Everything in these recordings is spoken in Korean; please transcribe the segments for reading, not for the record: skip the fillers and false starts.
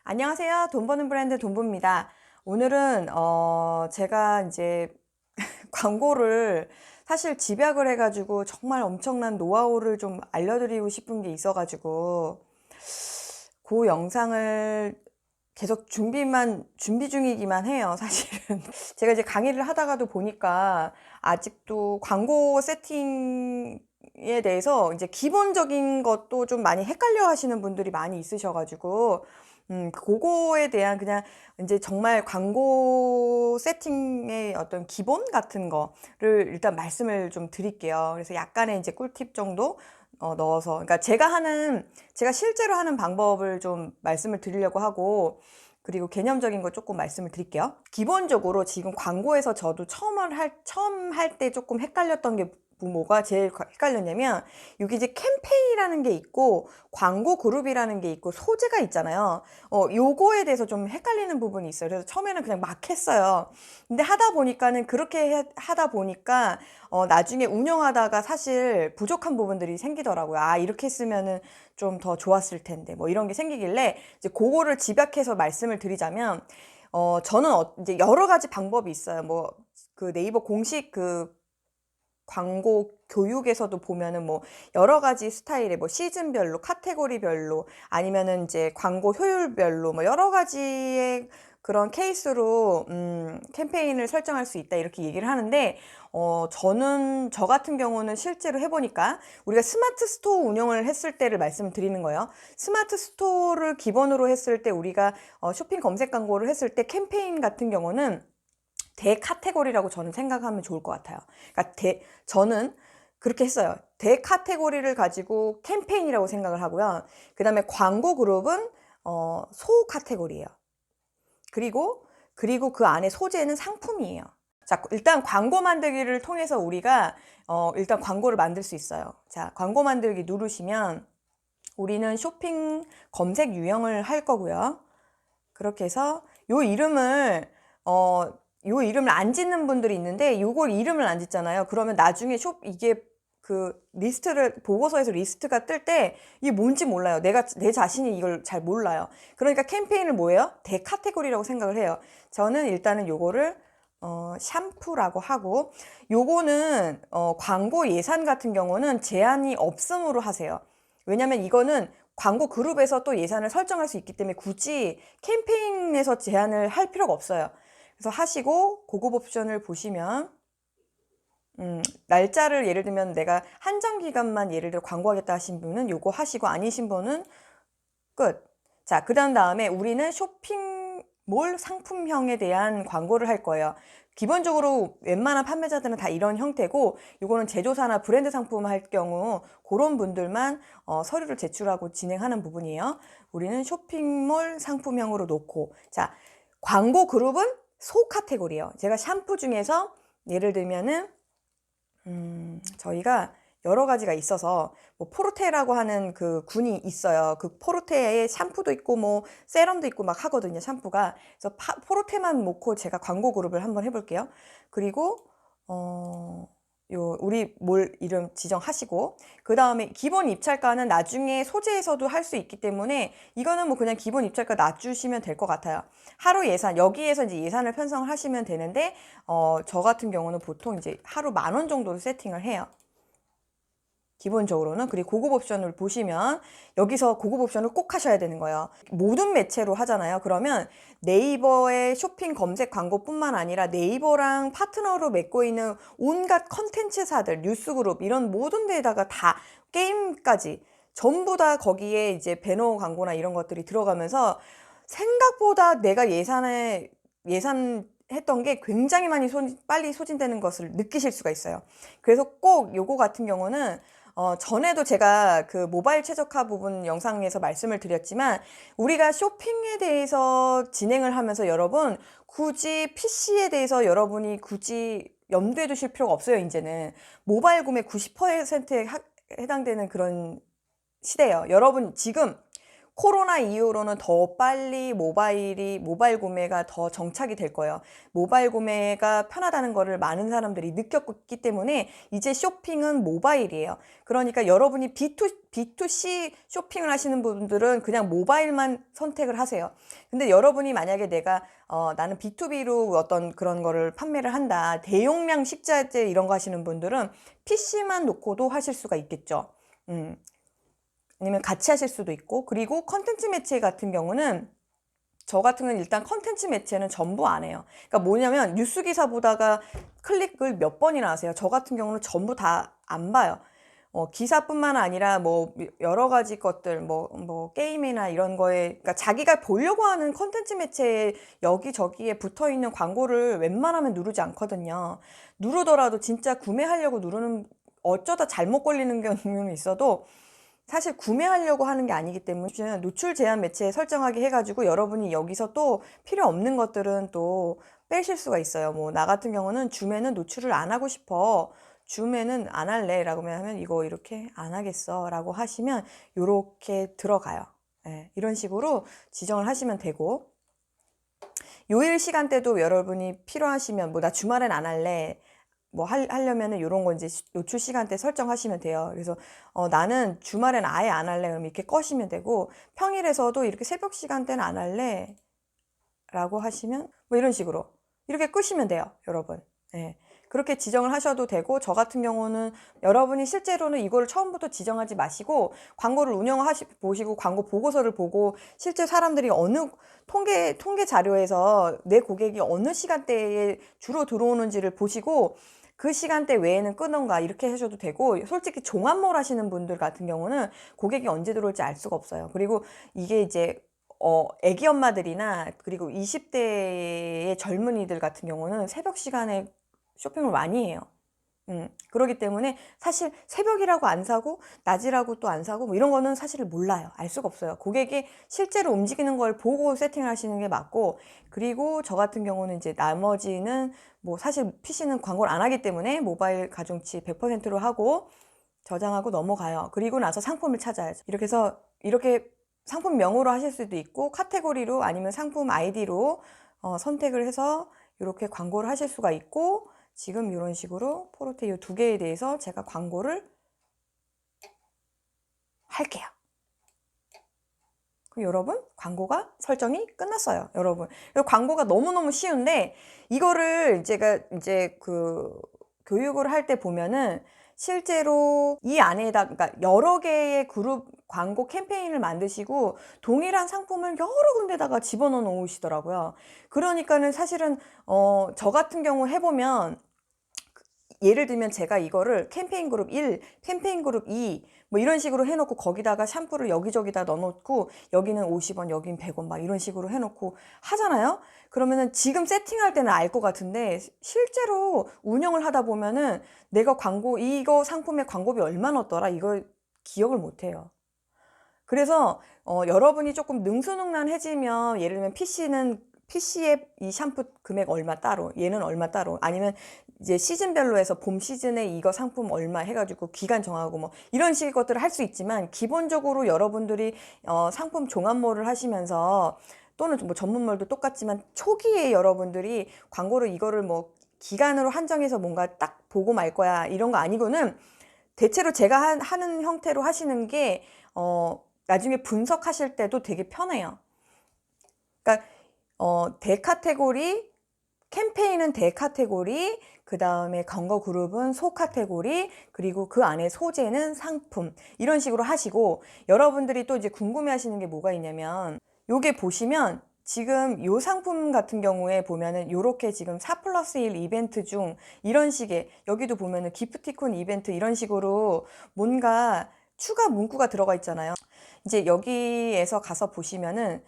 안녕하세요. 돈 버는 브랜드 돈부입니다. 오늘은 제가 이제 광고를 사실 집약을 해가지고 정말 엄청난 노하우를 좀 알려드리고 싶은 게 있어가지고 그 영상을 계속 준비 중이기만 해요, 사실은. 제가 이제 강의를 하다가도 보니까 아직도 광고 세팅에 대해서 이제 기본적인 것도 좀 많이 헷갈려 하시는 분들이 많이 있으셔가지고, 그거에 대한 그냥 이제 정말 광고 세팅의 어떤 기본 같은 거를 일단 말씀을 좀 드릴게요. 그래서 약간의 이제 꿀팁 정도 넣어서, 그러니까 제가 실제로 하는 방법을 좀 말씀을 드리려고 하고, 그리고 개념적인 거 조금 말씀을 드릴게요. 기본적으로 지금 광고에서 저도 처음 할 때 조금 헷갈렸던 게 뭐가 제일 헷갈렸냐면, 여기 이제 캠페인이라는 게 있고 광고 그룹이라는 게 있고 소재가 있잖아요. 요거에 대해서 좀 헷갈리는 부분이 있어요. 그래서 처음에는 그냥 막 했어요. 근데 하다 보니까 나중에 운영하다가 사실 부족한 부분들이 생기더라고요. 아, 이렇게 했으면은 좀 더 좋았을 텐데 뭐 이런 게 생기길래 이제 그거를 집약해서 말씀을 드리자면, 저는 이제 여러 가지 방법이 있어요. 뭐 그 네이버 공식 그 광고 교육에서도 보면은 뭐 여러 가지 스타일의 뭐 시즌별로, 카테고리별로, 아니면은 이제 광고 효율별로 뭐 여러 가지의 그런 케이스로 캠페인을 설정할 수 있다 이렇게 얘기를 하는데, 저 같은 경우는 실제로 해보니까 우리가 스마트 스토어 운영을 했을 때를 말씀드리는 거예요. 스마트 스토어를 기본으로 했을 때 우리가 쇼핑 검색 광고를 했을 때 캠페인 같은 경우는 대카테고리라고 저는 생각하면 좋을 것 같아요. 그러니까 저는 그렇게 했어요. 대카테고리를 가지고 캠페인이라고 생각을 하고요. 그 다음에 광고 그룹은 소 카테고리예요. 그리고 그 안에 소재는 상품이에요. 자, 일단 광고 만들기를 통해서 우리가 일단 광고를 만들 수 있어요. 자, 광고 만들기 누르시면 우리는 쇼핑 검색 유형을 할 거고요. 그렇게 해서 요 이름을 안 짓는 분들이 있는데, 요걸 이름을 안 짓잖아요. 그러면 나중에 이게 그 보고서에서 리스트가 뜰 때 이게 뭔지 몰라요. 내 자신이 이걸 잘 몰라요. 그러니까 캠페인을 뭐예요? 대카테고리라고 생각을 해요. 저는 일단은 요거를 샴푸라고 하고, 요거는 광고 예산 같은 경우는 제한이 없음으로 하세요. 왜냐면 이거는 광고 그룹에서 또 예산을 설정할 수 있기 때문에 굳이 캠페인에서 제한을 할 필요가 없어요. 그래서 하시고 고급 옵션을 보시면, 날짜를 예를 들면 내가 한정 기간만 예를 들어 광고하겠다 하신 분은 요거 하시고, 아니신 분은 끝. 자, 그 다음에 우리는 쇼핑몰 상품형에 대한 광고를 할 거예요. 기본적으로 웬만한 판매자들은 다 이런 형태고, 이거는 제조사나 브랜드 상품 할 경우 그런 분들만 서류를 제출하고 진행하는 부분이에요. 우리는 쇼핑몰 상품형으로 놓고, 자, 광고 그룹은 소 카테고리예요. 제가 샴푸 중에서 예를 들면은 저희가 여러 가지가 있어서, 뭐 포르테라고 하는 그 군이 있어요. 그 포르테에 샴푸도 있고 뭐 세럼도 있고 막 하거든요, 샴푸가. 그래서 포르테만 놓고 제가 광고 그룹을 한번 해볼게요. 그리고 우리 몰 이름 지정하시고, 그 다음에 기본 입찰가는 나중에 소재에서도 할 수 있기 때문에 이거는 뭐 그냥 기본 입찰가 놔주시면 될 것 같아요. 하루 예산, 여기에서 이제 예산을 편성을 하시면 되는데, 저 같은 경우는 보통 이제 하루 10,000원 정도 세팅을 해요, 기본적으로는. 그리고 고급 옵션을 보시면 여기서 고급 옵션을 꼭 하셔야 되는 거예요. 모든 매체로 하잖아요. 그러면 네이버의 쇼핑 검색 광고뿐만 아니라 네이버랑 파트너로 맺고 있는 온갖 컨텐츠사들, 뉴스그룹 이런 모든 데다가 다, 게임까지 전부 다 거기에 이제 배너 광고나 이런 것들이 들어가면서 생각보다 내가 예산했던 게 굉장히 많이 빨리 소진되는 것을 느끼실 수가 있어요. 그래서 꼭 요거 같은 경우는 전에도 제가 그 모바일 최적화 부분 영상에서 말씀을 드렸지만, 우리가 쇼핑에 대해서 진행을 하면서 여러분 굳이 PC에 대해서 여러분이 굳이 염두에 두실 필요가 없어요. 이제는 모바일 구매 90%에 해당되는 그런 시대예요. 여러분 지금 코로나 이후로는 더 빨리 모바일 구매가 더 정착이 될 거예요. 모바일 구매가 편하다는 거를 많은 사람들이 느꼈기 때문에 이제 쇼핑은 모바일이에요. 그러니까 여러분이 B2C 쇼핑을 하시는 분들은 그냥 모바일만 선택을 하세요. 근데 여러분이 만약에 나는 B2B로 어떤 그런 거를 판매를 한다. 대용량 식자재 이런 거 하시는 분들은 PC만 놓고도 하실 수가 있겠죠. 아니면 같이 하실 수도 있고, 그리고 컨텐츠 매체 같은 경우는 저 같은 경우는 일단 컨텐츠 매체는 전부 안 해요. 그러니까 뭐냐면 뉴스 기사 보다가 클릭을 몇 번이나 하세요. 저 같은 경우는 전부 다 안 봐요. 기사뿐만 아니라 뭐 여러 가지 것들 뭐 게임이나 이런 거에, 그러니까 자기가 보려고 하는 컨텐츠 매체에 여기저기에 붙어 있는 광고를 웬만하면 누르지 않거든요. 누르더라도 진짜 구매하려고 누르는, 어쩌다 잘못 걸리는 경우는 있어도 사실 구매하려고 하는 게 아니기 때문에 노출 제한 매체에 설정하게 해가지고 여러분이 여기서 또 필요 없는 것들은 또 빼실 수가 있어요. 뭐 나 같은 경우는 줌에는 노출을 안 하고 싶어, 줌에는 안 할래 라고 하면 이거 이렇게 안 하겠어 라고 하시면 이렇게 들어가요. 네, 이런 식으로 지정을 하시면 되고, 요일 시간대도 여러분이 필요하시면 뭐 나 주말엔 안 할래 뭐 하려면은 요런 거 이제 노출 시간대 설정하시면 돼요. 그래서 나는 주말엔 아예 안 할래 그럼 이렇게 꺼시면 되고, 평일에서도 이렇게 새벽 시간대는 안 할래 라고 하시면 뭐 이런 식으로 이렇게 끄시면 돼요, 여러분. 네. 그렇게 지정을 하셔도 되고, 저 같은 경우는 여러분이 실제로는 이거를 처음부터 지정하지 마시고 광고를 보시고 광고 보고서를 보고 실제 사람들이 어느 통계 자료에서 내 고객이 어느 시간대에 주로 들어오는지를 보시고 그 시간대 외에는 끄던가 이렇게 하셔도 되고, 솔직히 종합몰 하시는 분들 같은 경우는 고객이 언제 들어올지 알 수가 없어요. 그리고 이게 이제 애기 엄마들이나 그리고 20대의 젊은이들 같은 경우는 새벽 시간에 쇼핑을 많이 해요. 그러기 때문에 사실 새벽이라고 안 사고 낮이라고 또 안 사고 뭐 이런 거는 사실 몰라요. 알 수가 없어요. 고객이 실제로 움직이는 걸 보고 세팅을 하시는 게 맞고, 그리고 저 같은 경우는 이제 나머지는 뭐 사실 PC는 광고를 안 하기 때문에 모바일 가중치 100%로 하고 저장하고 넘어가요. 그리고 나서 상품을 찾아야죠. 이렇게 해서 이렇게 상품명으로 하실 수도 있고 카테고리로 아니면 상품 아이디로 선택을 해서 이렇게 광고를 하실 수가 있고, 지금 이런 식으로 포르테 이 두 개에 대해서 제가 광고를 할게요. 그럼 여러분, 광고가 설정이 끝났어요, 여러분. 광고가 너무너무 쉬운데 이거를 제가 이제 그 교육을 할 때 보면은 실제로 이 안에다, 그러니까 여러 개의 그룹 광고 캠페인을 만드시고 동일한 상품을 여러 군데다가 집어넣어 놓으시더라고요. 그러니까는 사실은 저 같은 경우 해보면, 예를 들면 제가 이거를 캠페인 그룹 1, 캠페인 그룹 2, 뭐 이런 식으로 해놓고 거기다가 샴푸를 여기저기다 넣어놓고 여기는 50원, 여긴 100원 막 이런 식으로 해놓고 하잖아요. 그러면은 지금 세팅할 때는 알 것 같은데 실제로 운영을 하다 보면은 내가 이거 상품의 광고비 얼마 넣었더라 이거 기억을 못 해요. 그래서 여러분이 조금 능수능란해지면, 예를 들면 PC에 이 샴푸 금액 얼마 따로, 얘는 얼마 따로, 아니면 이제 시즌별로 해서 봄 시즌에 이거 상품 얼마 해가지고 기간 정하고 뭐 이런 식의 것들을 할 수 있지만, 기본적으로 여러분들이 상품 종합몰을 하시면서 또는 뭐 전문몰도 똑같지만 초기에 여러분들이 광고를 이거를 뭐 기간으로 한정해서 뭔가 딱 보고 말 거야 이런 거 아니고는 대체로 제가 하는 형태로 하시는 게 나중에 분석하실 때도 되게 편해요. 그러니까 대카테고리, 캠페인은 대카테고리, 그 다음에 광고 그룹은 소카테고리, 그리고 그 안에 소재는 상품, 이런 식으로 하시고, 여러분들이 또 이제 궁금해 하시는 게 뭐가 있냐면, 요게 보시면 지금 요 상품 같은 경우에 보면은 요렇게 지금 4+1 이벤트 중 이런 식의, 여기도 보면은 기프티콘 이벤트 이런 식으로 뭔가 추가 문구가 들어가 있잖아요. 이제 여기에서 가서 보시면은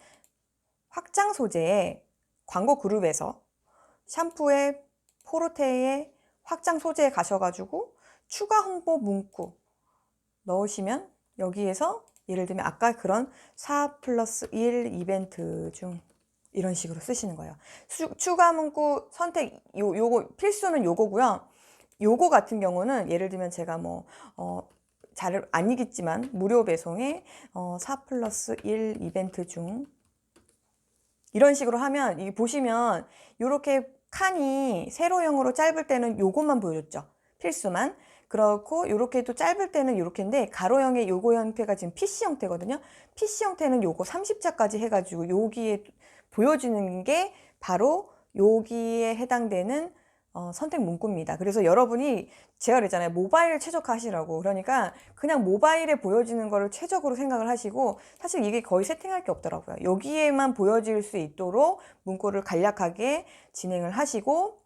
확장 소재에 광고 그룹에서 샴푸에 포르테의 확장 소재에 가셔가지고 추가 홍보 문구 넣으시면 여기에서 예를 들면 아까 그런 4+1 이벤트 중 이런 식으로 쓰시는 거예요. 추가 문구 선택, 요거 필수는 요거고요. 요거 같은 경우는 예를 들면 제가 잘 아니겠지만 무료 배송에 4+1 이벤트 중 이런 식으로 하면 이 보시면 이렇게 칸이 세로형으로 짧을 때는 요것만 보여줬죠. 필수만. 그렇고 이렇게 또 짧을 때는 이렇게인데 가로형의 요거 형태가 지금 PC 형태거든요. PC 형태는 요거 30자까지 해가지고 여기에 보여주는 게 바로 여기에 해당되는 선택 문구입니다. 그래서 여러분이 제가 그랬잖아요. 모바일 최적화하시라고. 그러니까 그냥 모바일에 보여지는 거를 최적으로 생각을 하시고 사실 이게 거의 세팅할 게 없더라고요. 여기에만 보여질 수 있도록 문구를 간략하게 진행을 하시고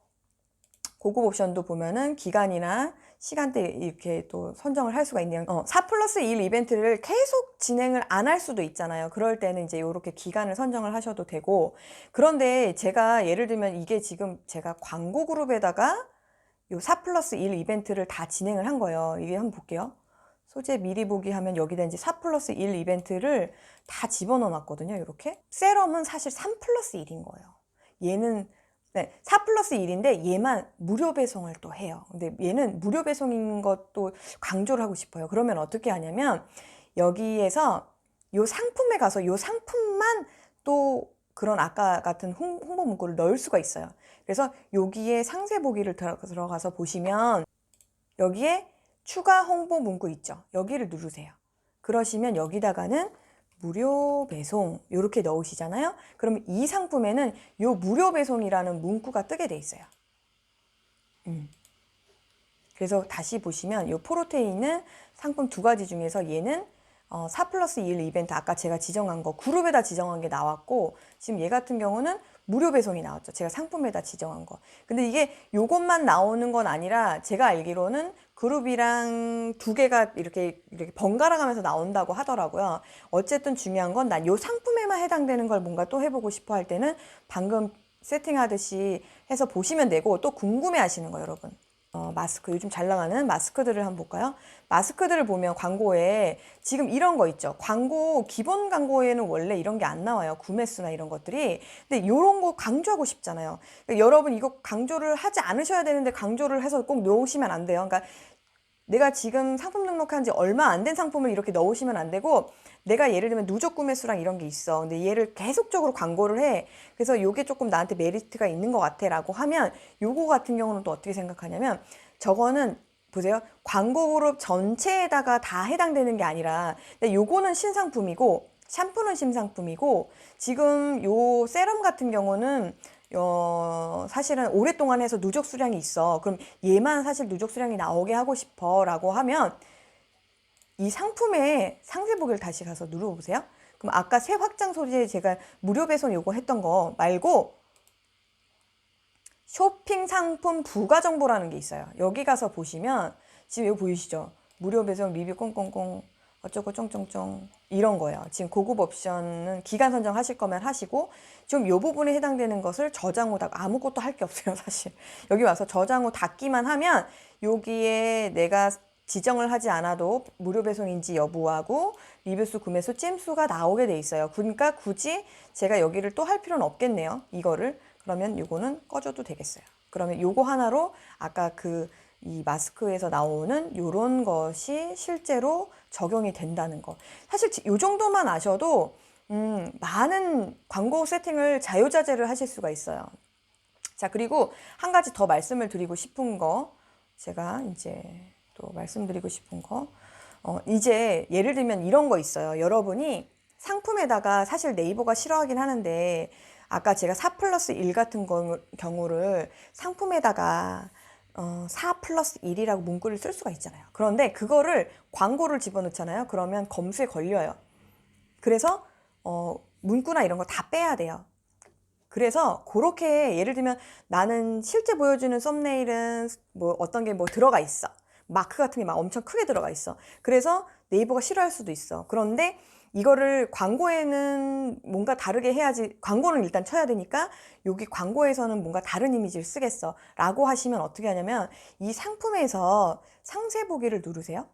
고급 옵션도 보면은 기간이나 시간대 이렇게 또 선정을 할 수가 있네요. 4+1 이벤트를 계속 진행을 안 할 수도 있잖아요. 그럴 때는 이제 이렇게 기간을 선정을 하셔도 되고 그런데 제가 예를 들면 이게 지금 제가 광고 그룹에다가 요 4+1 이벤트를 다 진행을 한 거예요. 이게 한번 볼게요. 소재 미리 보기 하면 여기다 이제 4+1 이벤트를 다 집어넣어 놨거든요. 이렇게. 세럼은 사실 3+1인 거예요. 얘는 네, 4+1인데 얘만 무료 배송을 또 해요. 근데 얘는 무료 배송인 것도 강조를 하고 싶어요. 그러면 어떻게 하냐면 여기에서 요 상품에 가서 요 상품만 또 그런 아까 같은 홍보 문구를 넣을 수가 있어요. 그래서 여기에 상세 보기를 들어가서 보시면 여기에 추가 홍보 문구 있죠. 여기를 누르세요. 그러시면 여기다가는 무료 배송 이렇게 넣으시잖아요. 그러면 이 상품에는 요 무료 배송이라는 문구가 뜨게 돼 있어요. 그래서 다시 보시면 요 포르테에 있는 상품 두 가지 중에서 얘는 4+1 이벤트 아까 제가 지정한 거 그룹에다 지정한 게 나왔고 지금 얘 같은 경우는 무료 배송이 나왔죠. 제가 상품에다 지정한 거. 근데 이게 요것만 나오는 건 아니라 제가 알기로는 그룹이랑 두 개가 이렇게 번갈아 가면서 나온다고 하더라고요. 어쨌든 중요한 건 난 요 상품에만 해당되는 걸 뭔가 또 해보고 싶어 할 때는 방금 세팅하듯이 해서 보시면 되고 또 궁금해 하시는 거예요, 여러분. 마스크, 요즘 잘 나가는 마스크들을 한번 볼까요? 마스크들을 보면 광고에 지금 이런 거 있죠. 광고, 기본 광고에는 원래 이런 게 안 나와요. 구매 수나 이런 것들이. 근데 이런 거 강조하고 싶잖아요. 그러니까 여러분 이거 강조를 하지 않으셔야 되는데 강조를 해서 꼭 넣으시면 안 돼요. 그러니까 내가 지금 상품 등록한 지 얼마 안 된 상품을 이렇게 넣으시면 안 되고 내가 예를 들면 누적 구매 수랑 이런 게 있어. 근데 얘를 계속적으로 광고를 해. 그래서 요게 조금 나한테 메리트가 있는 것 같아 라고 하면 요거 같은 경우는 또 어떻게 생각하냐면 저거는 보세요. 광고 그룹 전체에다가 다 해당되는 게 아니라 근데 요거는 신상품이고 샴푸는 신상품이고 지금 요 세럼 같은 경우는 사실은 오랫동안 해서 누적 수량이 있어. 그럼 얘만 사실 누적 수량이 나오게 하고 싶어 라고 하면 이 상품의 상세 보기를 다시 가서 눌러보세요. 그럼 아까 새 확장 소재 제가 무료 배송 요거 했던 거 말고 쇼핑 상품 부가 정보라는 게 있어요. 여기 가서 보시면 지금 여기 보이시죠? 무료 배송 리뷰 꽁꽁꽁 어쩌고 쫑쫑쫑 이런 거예요. 지금 고급 옵션은 기간 선정하실 거면 하시고 좀 요 부분에 해당되는 것을 저장 후 닫고 아무것도 할 게 없어요, 사실. 여기 와서 저장 후 닫기만 하면 여기에 내가 지정을 하지 않아도 무료 배송인지 여부하고 리뷰수, 구매수, 찜수가 나오게 돼 있어요. 그러니까 굳이 제가 여기를 또 할 필요는 없겠네요. 이거를. 그러면 요거는 꺼줘도 되겠어요. 그러면 요거 하나로 아까 이 마스크에서 나오는 요런 것이 실제로 적용이 된다는 거. 사실 요 정도만 아셔도 많은 광고 세팅을 자유자재를 하실 수가 있어요. 자, 그리고 한 가지 더 말씀을 드리고 싶은 거 제가 이제 또 말씀드리고 싶은 거 이제 예를 들면 이런 거 있어요. 여러분이 상품에다가 사실 네이버가 싫어하긴 하는데 아까 제가 4+1 같은 경우를 상품에다가 4+1이라고 문구를 쓸 수가 있잖아요. 그런데 그거를 광고를 집어넣잖아요. 그러면 검수에 걸려요. 그래서 문구나 이런 거 다 빼야 돼요. 그래서 그렇게 예를 들면 나는 실제 보여주는 썸네일은 뭐 어떤 게 뭐 들어가 있어. 마크 같은 게 막 엄청 크게 들어가 있어. 그래서 네이버가 싫어할 수도 있어. 그런데 이거를 광고에는 뭔가 다르게 해야지 광고는 일단 쳐야 되니까 여기 광고에서는 뭔가 다른 이미지를 쓰겠어 라고 하시면 어떻게 하냐면 이 상품에서 상세 보기를 누르세요.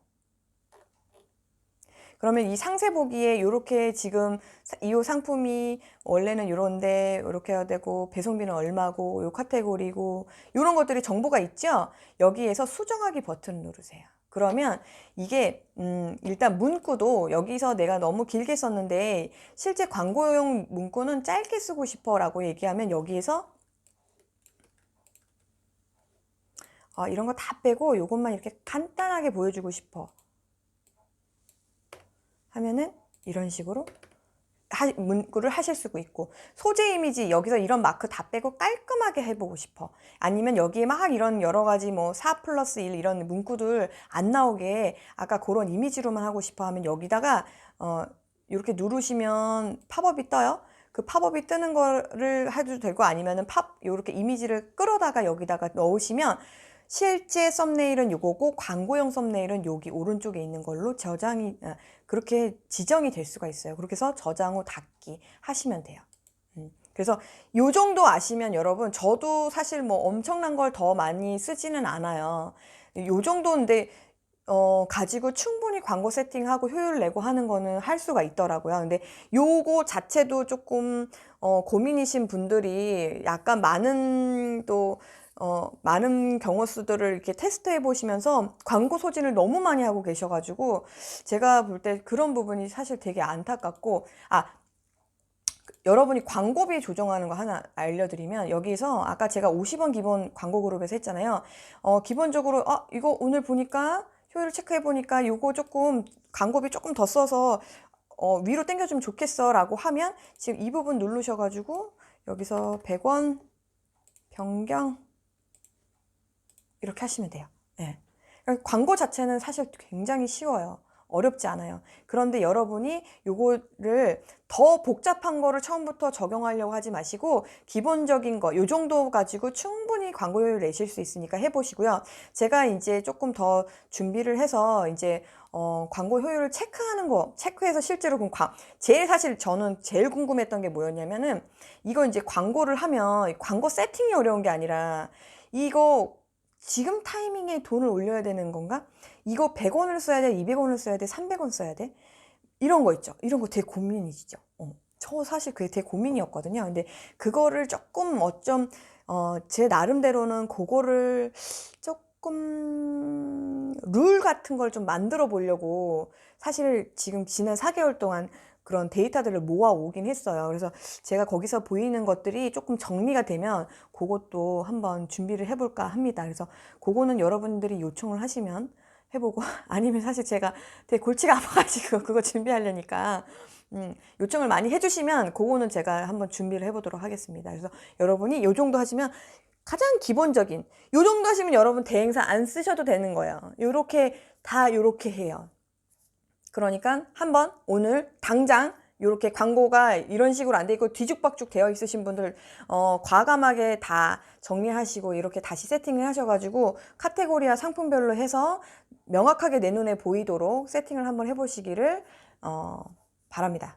그러면 이 상세 보기에 이렇게 지금 이 상품이 원래는 이런데 이렇게 해야 되고 배송비는 얼마고 요 카테고리고 이런 것들이 정보가 있죠. 여기에서 수정하기 버튼을 누르세요. 그러면 이게 일단 문구도 여기서 내가 너무 길게 썼는데 실제 광고용 문구는 짧게 쓰고 싶어 라고 얘기하면 여기에서 이런 거 다 빼고 요것만 이렇게 간단하게 보여주고 싶어 하면은 이런 식으로 문구를 하실 수가 있고, 소재 이미지 여기서 이런 마크 다 빼고 깔끔하게 해보고 싶어. 아니면 여기에 막 이런 여러 가지 뭐 4+1 이런 문구들 안 나오게 아까 그런 이미지로만 하고 싶어 하면 여기다가 이렇게 누르시면 팝업이 떠요. 그 팝업이 뜨는 거를 해도 되고, 아니면은 이렇게 이미지를 끌어다가 여기다가 넣으시면 실제 썸네일은 요거고 광고용 썸네일은 여기 오른쪽에 있는 걸로 그렇게 지정이 될 수가 있어요. 그렇게 해서 저장 후 닫기 하시면 돼요. 그래서 요 정도 아시면 여러분, 저도 사실 뭐 엄청난 걸 더 많이 쓰지는 않아요. 요 정도인데 가지고 충분히 광고 세팅하고 효율 내고 하는 거는 할 수가 있더라고요. 근데 요거 자체도 조금 고민이신 분들이 약간 많은 경우 수들을 이렇게 테스트해 보시면서 광고 소진을 너무 많이 하고 계셔가지고 제가 볼 때 그런 부분이 사실 되게 안타깝고, 여러분이 광고비 조정하는 거 하나 알려드리면, 여기서 아까 제가 50원 기본 광고 그룹에서 했잖아요. 기본적으로 이거 오늘 보니까 효율 체크해 보니까 요거 조금 광고비 조금 더 써서 위로 당겨주면 좋겠어 라고 하면 지금 이 부분 누르셔가지고 여기서 100원 변경 이렇게 하시면 돼요. 네. 광고 자체는 사실 굉장히 쉬워요. 어렵지 않아요. 그런데 여러분이 요거를 더 복잡한 거를 처음부터 적용하려고 하지 마시고 기본적인 거 요 정도 가지고 충분히 광고 효율 내실 수 있으니까 해보시고요. 제가 이제 조금 더 준비를 해서 이제 광고 효율을 체크하는 거, 체크해서 실제로 사실 저는 제일 궁금했던 게 뭐였냐면은, 이거 이제 광고를 하면 광고 세팅이 어려운 게 아니라 이거 지금 타이밍에 돈을 올려야 되는 건가? 이거 100원을 써야 돼? 200원을 써야 돼? 300원 써야 돼? 이런 거 있죠. 이런 거 되게 고민이시죠. 저 사실 그게 되게 고민이었거든요. 근데 그거를 조금 제 나름대로는 그거를 조금 룰 같은 걸 좀 만들어 보려고 사실 지금 지난 4개월 동안 그런 데이터들을 모아 오긴 했어요. 그래서 제가 거기서 보이는 것들이 조금 정리가 되면 그것도 한번 준비를 해볼까 합니다. 그래서 그거는 여러분들이 요청을 하시면 해보고, 아니면 사실 제가 되게 골치가 아파가지고 그거 준비하려니까 요청을 많이 해주시면 그거는 제가 한번 준비를 해보도록 하겠습니다. 그래서 여러분이 요 정도 하시면 가장 기본적인 요 정도 하시면 여러분 대행사 안 쓰셔도 되는 거예요. 요렇게 해요. 그러니까 한번 오늘 당장 이렇게 광고가 이런 식으로 안 돼 있고 뒤죽박죽 되어 있으신 분들 과감하게 다 정리하시고 이렇게 다시 세팅을 하셔가지고 카테고리와 상품별로 해서 명확하게 내 눈에 보이도록 세팅을 한번 해보시기를 바랍니다.